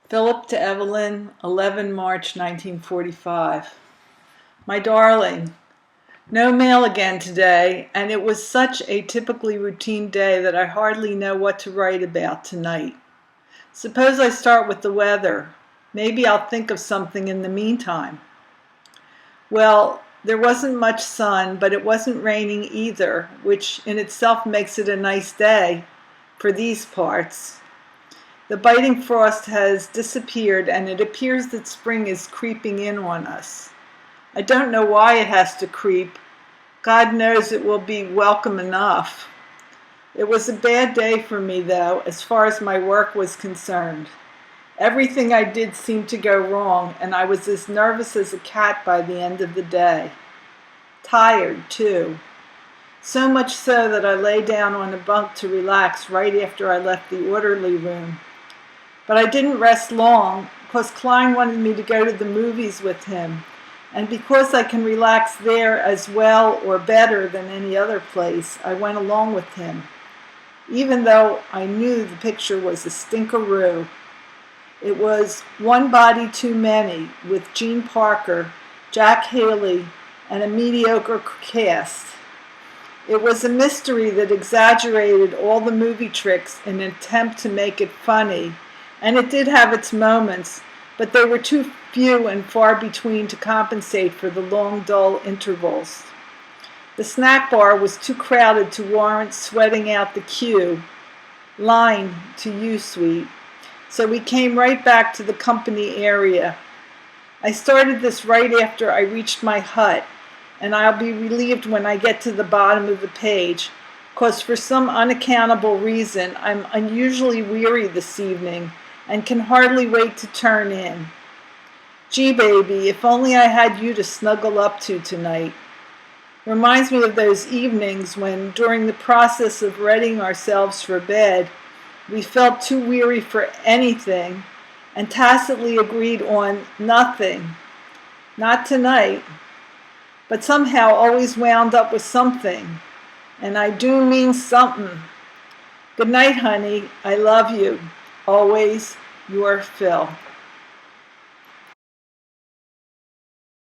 Philip to Evelyn, 11 March 1945. My darling, no mail again today, and it was such a typically routine day that I hardly know what to write about tonight. Suppose I start with the weather. Maybe I'll think of something in the meantime. Well, there wasn't much sun, but it wasn't raining either, which in itself makes it a nice day for these parts. The biting frost has disappeared, and it appears that spring is creeping in on us. I don't know why it has to creep. God knows it will be welcome enough. It was a bad day for me, though, as far as my work was concerned. Everything I did seemed to go wrong, and I was as nervous as a cat by the end of the day. Tired, too. So much so that I lay down on a bunk to relax right after I left the orderly room. But I didn't rest long, because Klein wanted me to go to the movies with him, and because I can relax there as well or better than any other place, I went along with him, even though I knew the picture was a stinkeroo. It was One Body Too Many with Gene Parker, Jack Haley, and a mediocre cast. It was a mystery that exaggerated all the movie tricks in an attempt to make it funny, and it did have its moments, but they were too few and far between to compensate for the long, dull intervals. The snack bar was too crowded to warrant sweating out the queue, line to U Suite, so we came right back to the company area. I started this right after I reached my hut, and I'll be relieved when I get to the bottom of the page, because for some unaccountable reason I'm unusually weary this evening and can hardly wait to turn in. Gee, baby, if only I had you to snuggle up to tonight. Reminds me of those evenings when, during the process of readying ourselves for bed, we felt too weary for anything and tacitly agreed on nothing. Not tonight, but somehow always wound up with something. And I do mean something. Good night, honey. I love you. Always, your Phil.